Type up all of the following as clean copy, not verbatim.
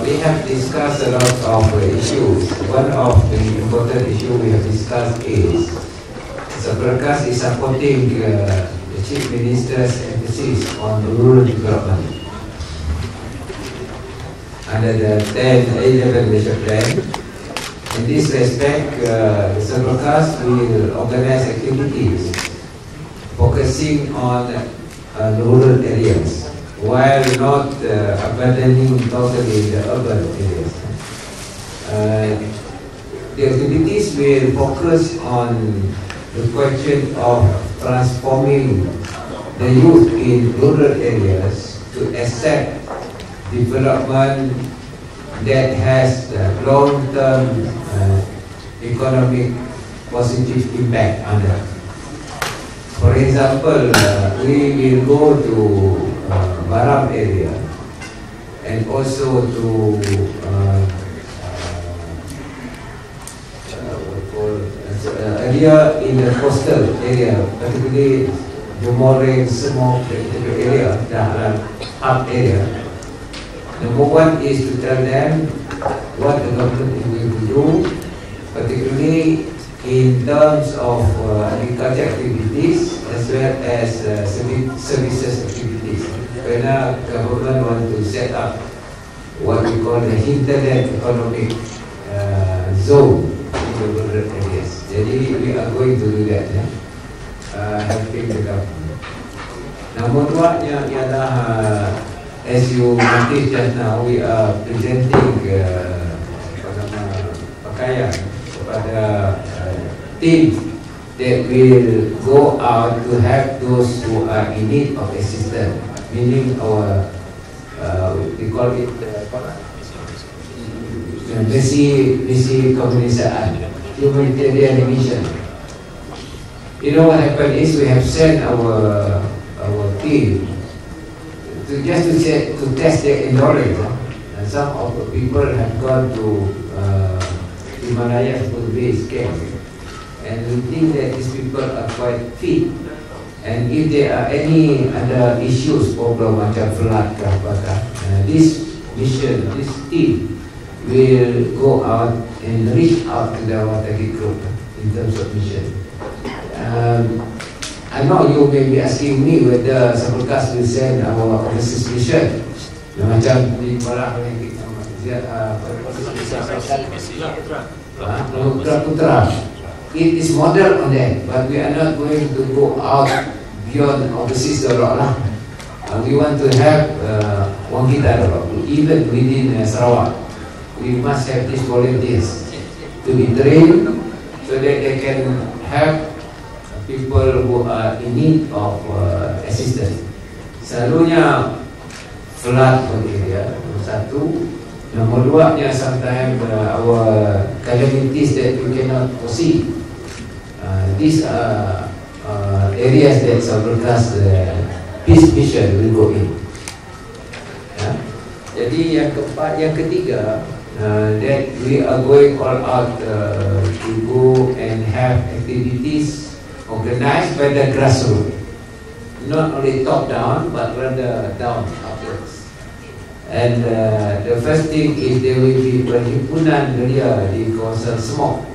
we have discussed a lot of issues. One of the important issues we have discussed is Saberkas is supporting the Chief Minister's emphasis on rural development under the 10-11 Malaysia Plan. In this respect, the Saberkas will organize activities focusing on the rural areas, while not abandoning totally the urban areas. The activities will focus on the question of transforming the youth in rural areas to accept development that has long-term economic positive impact on them. For example, we will go to Baram area and also to area in the coastal area, particularly Jomoreng, Semok area, the hub area. Number one is to tell them what the government is going to do, particularly in terms of agriculture activities as well as services activities. When the government wants to set up what we call the hinterland economic zone in the rural areas. Jadi we are going to do that, helping the government. Nombor dua ialah as you noticed just now, we are presenting pakaian kepada team that will go out to help those who are in need of assistance, meaning our we call it misi kemanusiaan, humanitarian mission. You know what happened is we have sent our team to test their endurance. And some of the people have gone to Himalaya for base camp, and we think that these people are quite fit. And if there are any other issues, problem macam flood ke apakah, this mission, this team will go out and reach out to the Watagi group in terms of mission. I know you may be asking me whether Saberkas will send our overseas mission. Macam di Malang Putra. It is model on that, but we are not going to go out beyond overseas lah. We want to have Wang Kita even within Sarawak. We must have these volunteers to be trained so that they can help people who are in need of assistance. Selalunya flood area, nomor satu. Nomor dua, sometimes our calamities that we cannot foresee. These are areas that Saberkas peace mission will go in. Jadi yang ketiga, that we are going all out to go and have activities organized by the grassroots, not only top down but rather down upwards. And the first thing is there will be perhimpunan belia di kawasan Semok,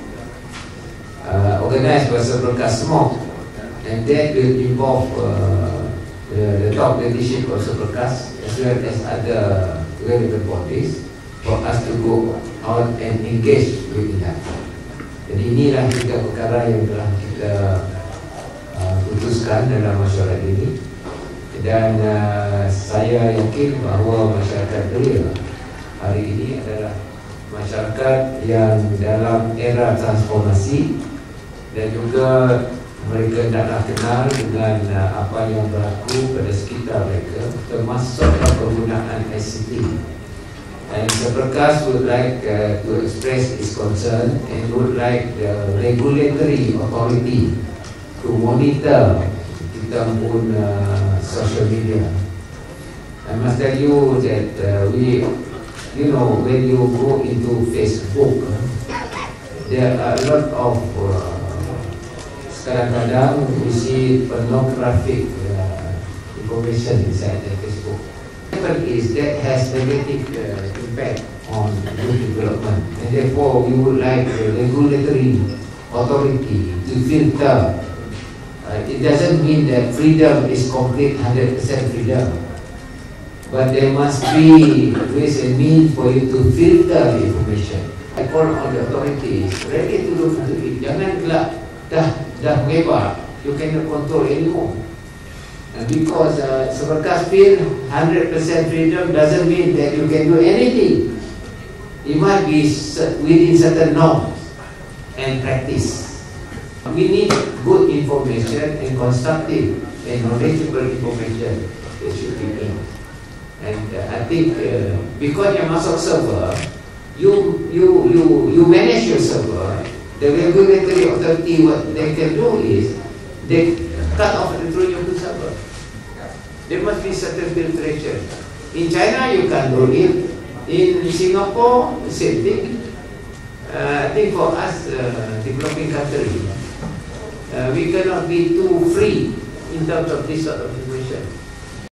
organized by Saberkas Semok, and that will involve the top leadership of Saberkas as well as other relevant bodies for us to go out and engage with them. Jadi inilah tiga perkara yang telah kita putuskan dalam masyarakat ini, dan saya yakin bahawa masyarakat belia hari ini adalah masyarakat yang dalam era transformasi, dan juga mereka hendaklah kenal dengan apa yang berlaku pada sekitar mereka, termasuklah penggunaan ICT. And Saberkas would like to express its concern and would like the regulatory authority to monitor kita pun social media. I must tell you that you know, when you go into Facebook, there are a lot of kadang-kadang we see pornographic information inside the Facebook. happens is that has negative impact on youth development, and therefore we would like the regulatory authority to filter. It doesn't mean that freedom is complete 100% freedom, but there must be ways and means for you to filter the information. I call on the authorities ready to look into it. Janganlah dah menghebat, you cannot control anymore. Because seberkas feel 100% freedom doesn't mean that you can do anything. It might be within certain norms and practice. We need good information and constructive and knowledgeable information that should be in. And I think because you masuk server, you manage your server. The regulatory authority, what they can do is they cut off the Trojan server. There must be certain filtration. In China, you can do it. In Singapore, the same thing. I think for us, developing country, we cannot be too free in terms of this sort of information.